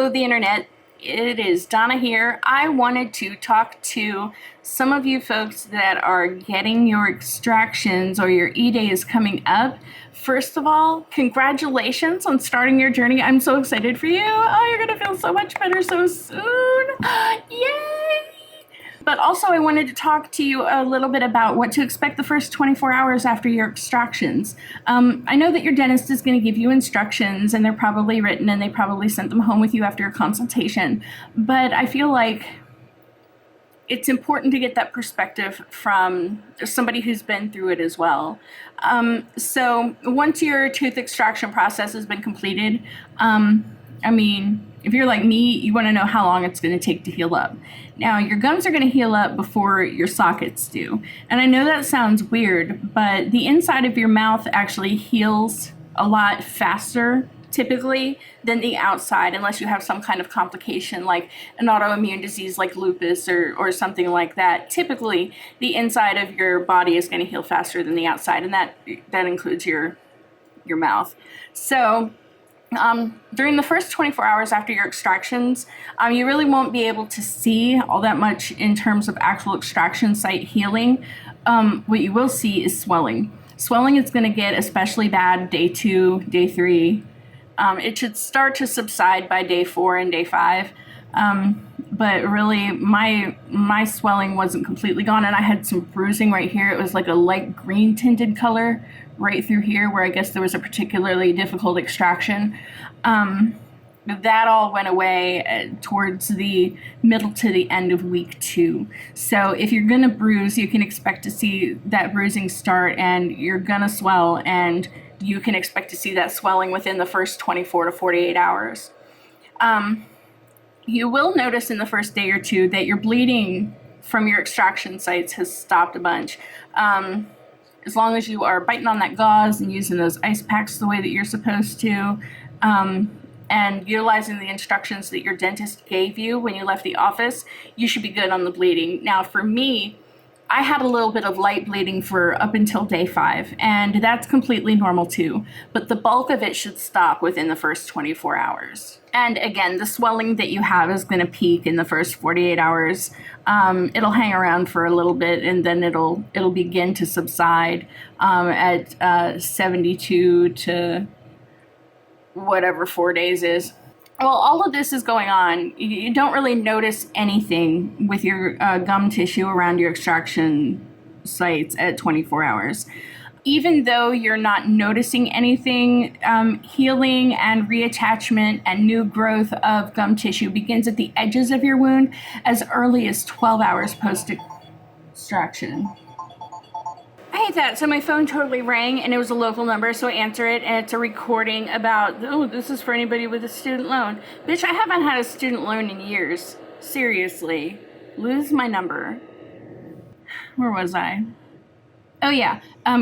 Hello, the internet. It is Donna here. I wanted to talk to some of you folks that are getting your extractions or your E-Day is coming up. First of all, congratulations on starting your journey. I'm so excited for you. Oh, you're going to feel so much better so soon. Yay! But also I wanted to talk to you a little bit about what to expect the first 24 hours after your extractions. I know that your dentist is going to give you instructions, and they're probably written, and they probably sent them home with you after your consultation. But I feel like it's important to get that perspective from somebody who's been through it as well. So once your tooth extraction process has been completed, if you're like me, you want to know how long it's going to take to heal up. Now, your gums are going to heal up before your sockets do. And I know that sounds weird, but the inside of your mouth actually heals a lot faster, typically, than the outside, unless you have some kind of complication like an autoimmune disease like lupus or something like that. Typically, the inside of your body is going to heal faster than the outside, and that includes your mouth. So during the first 24 hours after your extractions, you really won't be able to see all that much in terms of actual extraction site healing. What you will see is swelling. Swelling is going to get especially bad day 2, day 3. It should start to subside by day 4 and day 5. But really, my swelling wasn't completely gone, and I had some bruising right here. It was like a light green tinted color right through here, where I guess there was a particularly difficult extraction. That all went away towards the middle to the end of week 2. So if you're gonna bruise, you can expect to see that bruising start, and you're gonna swell, and you can expect to see that swelling within the first 24 to 48 hours. You will notice in the first day or two that your bleeding from your extraction sites has stopped a bunch. As long as you are biting on that gauze and using those ice packs the way that you're supposed to, and utilizing the instructions that your dentist gave you when you left the office, you should be good on the bleeding. Now, for me, I had a little bit of light bleeding for up until day 5, and that's completely normal too. But the bulk of it should stop within the first 24 hours. And again, the swelling that you have is going to peak in the first 48 hours. It'll hang around for a little bit, and then it'll begin to subside at 72 to whatever 4 days is. Well, all of this is going on. You don't really notice anything with your gum tissue around your extraction sites at 24 hours. Even though you're not noticing anything, healing and reattachment and new growth of gum tissue begins at the edges of your wound as early as 12 hours post-extraction. I hate that. So my phone totally rang, and it was a local number, so I answer it, and it's a recording about, oh, this is for anybody with a student loan. Bitch, I haven't had a student loan in years. Seriously. Lose my number. Where was I? Oh yeah,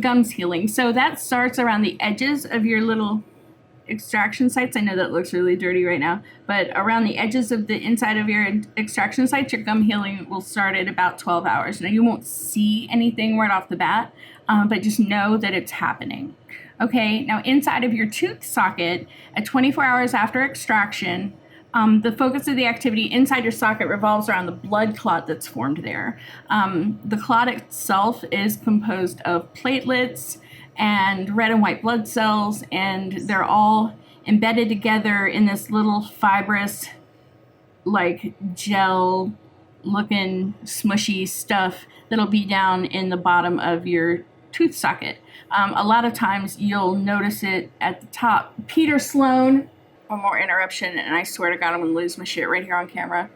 gums healing. So that starts around the edges of your little extraction sites. I know that looks really dirty right now, but around the edges of the inside of your extraction sites, your gum healing will start at about 12 hours. Now, you won't see anything right off the bat, but just know that it's happening. Okay, now inside of your tooth socket, at 24 hours after extraction, the focus of the activity inside your socket revolves around the blood clot that's formed there. The clot itself is composed of platelets and red and white blood cells, and they're all embedded together in this little fibrous, like gel looking smushy stuff that'll be down in the bottom of your tooth socket. A lot of times you'll notice it at the top. Peter Sloan. One more interruption, and I swear to God, I'm gonna lose my shit right here on camera.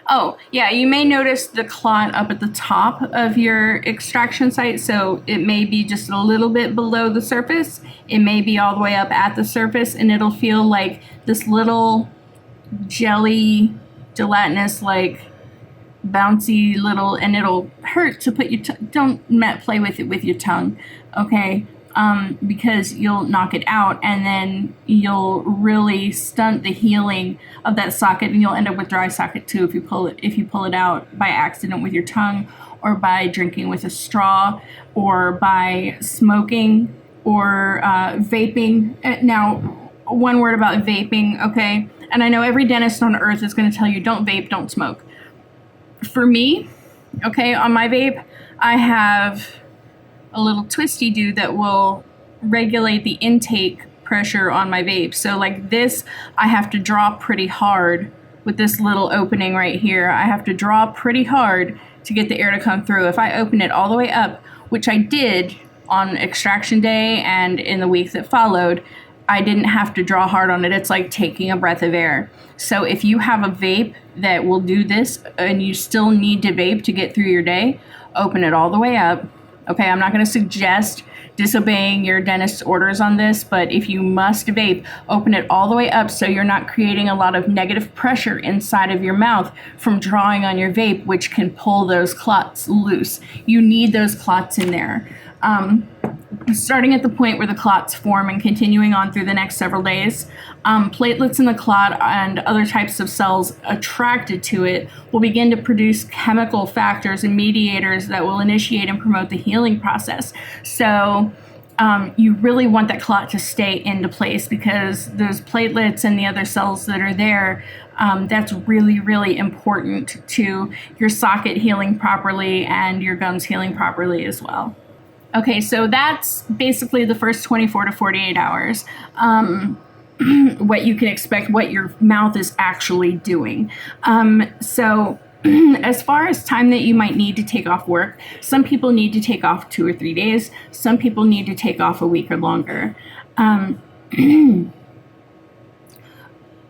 Oh, yeah, you may notice the clot up at the top of your extraction site, so it may be just a little bit below the surface. It may be all the way up at the surface, and it'll feel like this little jelly, gelatinous, like bouncy little, and it'll hurt to put your don't play with it with your tongue, okay? Because you'll knock it out, and then you'll really stunt the healing of that socket, and you'll end up with dry socket too if you pull it out by accident with your tongue, or by drinking with a straw, or by smoking, or vaping. Now, one word about vaping, okay? And I know every dentist on earth is going to tell you, don't vape, don't smoke. For me, okay, on my vape, I have a little twisty do that will regulate the intake pressure on my vape. So like this, I have to draw pretty hard with this little opening right here. I have to draw pretty hard to get the air to come through. If I open it all the way up, which I did on extraction day and in the week that followed, I didn't have to draw hard on it. It's like taking a breath of air. So if you have a vape that will do this and you still need to vape to get through your day, open it all the way up. Okay, I'm not going to suggest disobeying your dentist's orders on this, but if you must vape, open it all the way up so you're not creating a lot of negative pressure inside of your mouth from drawing on your vape, which can pull those clots loose. You need those clots in there. Starting at the point where the clots form and continuing on through the next several days, platelets in the clot and other types of cells attracted to it will begin to produce chemical factors and mediators that will initiate and promote the healing process. So you really want that clot to stay into place, because those platelets and the other cells that are there, that's really, really important to your socket healing properly and your gums healing properly as well. Okay, so that's basically the first 24 to 48 hours. What you can expect, what your mouth is actually doing. So as far as time that you might need to take off work, some people need to take off 2 or 3 days. Some people need to take off a week or longer.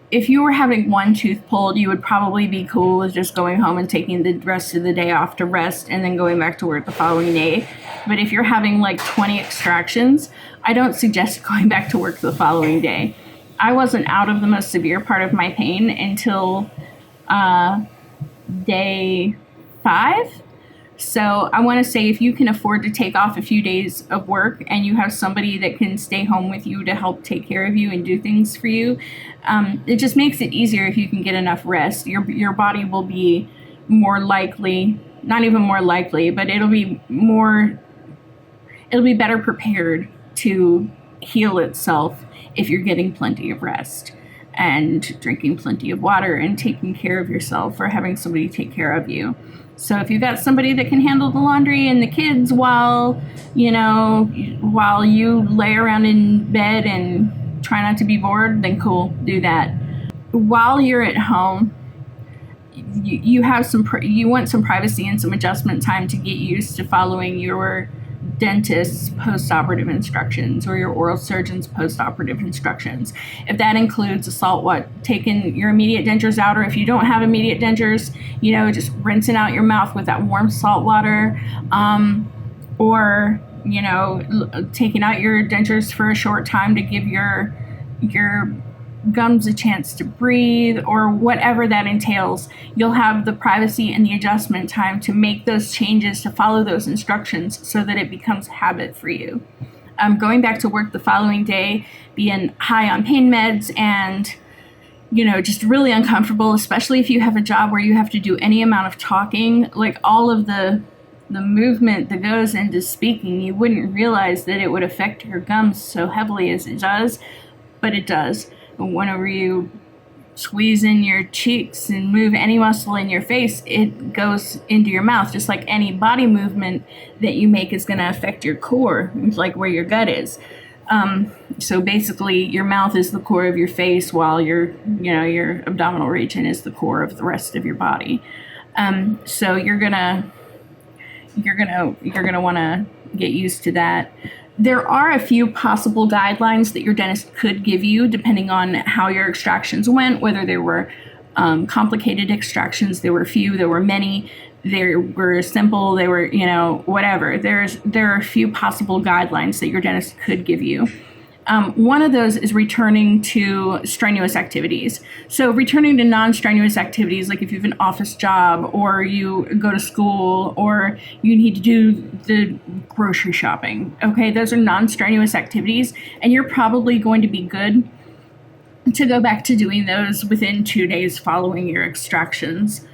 If you were having one tooth pulled, you would probably be cool with just going home and taking the rest of the day off to rest and then going back to work the following day. But if you're having like 20 extractions, I don't suggest going back to work the following day. I wasn't out of the most severe part of my pain until day 5. So I want to say, if you can afford to take off a few days of work and you have somebody that can stay home with you to help take care of you and do things for you, it just makes it easier if you can get enough rest. Your body will be more likely, not even more likely, but it'll be better prepared to heal itself if you're getting plenty of rest and drinking plenty of water and taking care of yourself, or having somebody take care of you. So if you've got somebody that can handle the laundry and the kids while you lay around in bed and try not to be bored, then cool, do that. While you're at home, you want some privacy and some adjustment time to get used to following your dentist's post-operative instructions or your oral surgeon's post-operative instructions. If that includes taking your immediate dentures out, or if you don't have immediate dentures, just rinsing out your mouth with that warm salt water, or taking out your dentures for a short time to give your gums a chance to breathe, or whatever that entails. You'll have the privacy and the adjustment time to make those changes, to follow those instructions so that it becomes habit for you. Going back to work the following day, being high on pain meds and just really uncomfortable, especially if you have a job where you have to do any amount of talking, like all of the movement that goes into speaking, you wouldn't realize that it would affect your gums so heavily as it does, but it does. Whenever you squeeze in your cheeks and move any muscle in your face, it goes into your mouth. Just like any body movement that you make is going to affect your core, like where your gut is. So basically, your mouth is the core of your face, while your abdominal region is the core of the rest of your body. So you're gonna want to get used to that. There are a few possible guidelines that your dentist could give you depending on how your extractions went, whether they were complicated extractions, there were few, there were many, they were simple, they were, whatever. There are a few possible guidelines that your dentist could give you. One of those is returning to strenuous activities. So returning to non-strenuous activities, like if you have an office job, or you go to school, or you need to do the grocery shopping. Okay, those are non-strenuous activities, and you're probably going to be good to go back to doing those within 2 days following your extractions,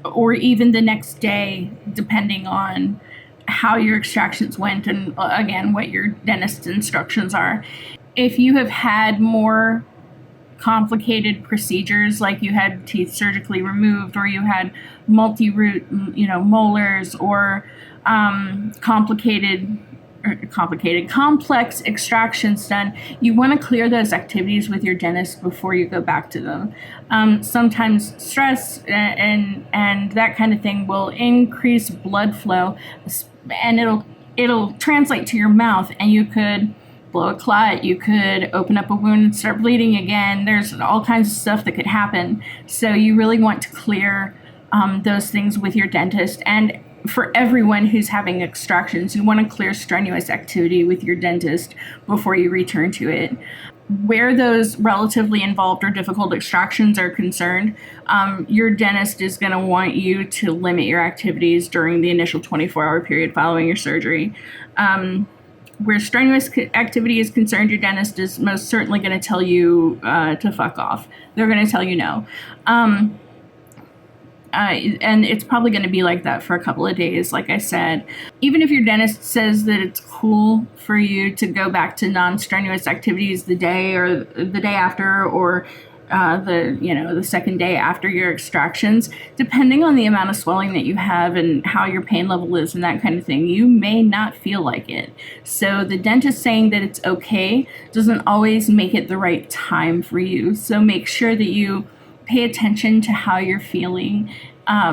or even the next day, depending on how your extractions went and, again, what your dentist's instructions are. If you have had more complicated procedures, like you had teeth surgically removed, or you had multi-root, molars, or complex extractions done, you want to clear those activities with your dentist before you go back to them. Sometimes stress and that kind of thing will increase blood flow, and it'll translate to your mouth, and you could blow a clot, you could open up a wound and start bleeding again. There's all kinds of stuff that could happen. So you really want to clear those things with your dentist. And for everyone who's having extractions, you want to clear strenuous activity with your dentist before you return to it. Where those relatively involved or difficult extractions are concerned, your dentist is going to want you to limit your activities during the initial 24-hour period following your surgery. Where strenuous activity is concerned, your dentist is most certainly going to tell you to fuck off. They're going to tell you no. And it's probably going to be like that for a couple of days, like I said. Even if your dentist says that it's cool for you to go back to non-strenuous activities the day after, or the second day after your extractions, depending on the amount of swelling that you have and how your pain level is and that kind of thing, you may not feel like it. So the dentist saying that it's okay doesn't always make it the right time for you. So make sure that you pay attention to how you're feeling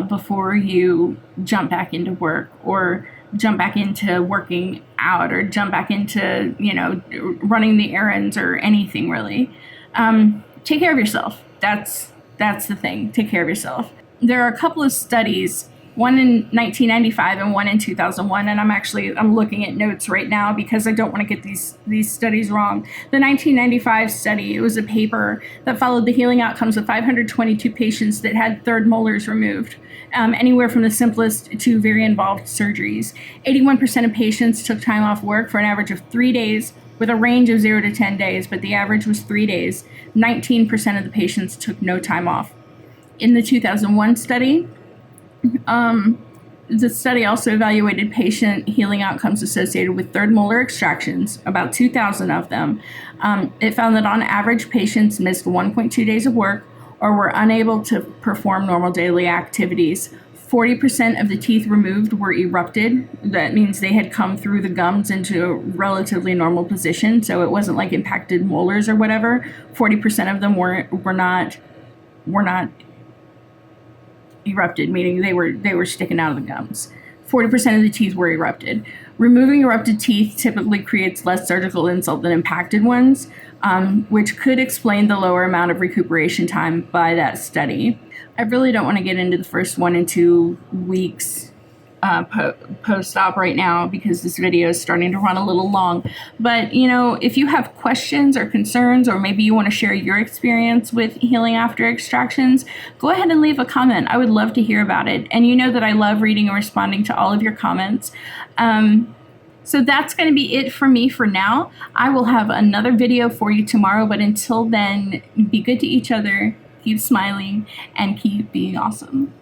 before you jump back into work, or jump back into working out, or jump back into, running the errands, or anything really. Take care of yourself. That's the thing. Take care of yourself. There are a couple of studies, one in 1995 and one in 2001, and I'm looking at notes right now because I don't want to get these studies wrong. The 1995 study, it was a paper that followed the healing outcomes of 522 patients that had third molars removed, anywhere from the simplest to very involved surgeries. 81% of patients took time off work for an average of 3 days, with a range of 0 to 10 days, but the average was 3 days. 19% of the patients took no time off. In the 2001 study, the study also evaluated patient healing outcomes associated with third molar extractions, about 2,000 of them. It found that on average, patients missed 1.2 days of work or were unable to perform normal daily activities. 40% of the teeth removed were erupted. That means they had come through the gums into a relatively normal position, so it wasn't like impacted molars or whatever. 40% of them were not erupted, meaning they were sticking out of the gums. 40% of the teeth were erupted. Removing erupted teeth typically creates less surgical insult than impacted ones, which could explain the lower amount of recuperation time by that study. I really don't want to get into the first 1 and 2 weeks post-op right now because this video is starting to run a little long. But, if you have questions or concerns, or maybe you want to share your experience with healing after extractions, go ahead and leave a comment. I would love to hear about it. And you know that I love reading and responding to all of your comments. So that's going to be it for me for now. I will have another video for you tomorrow, but until then, be good to each other, keep smiling, and keep being awesome.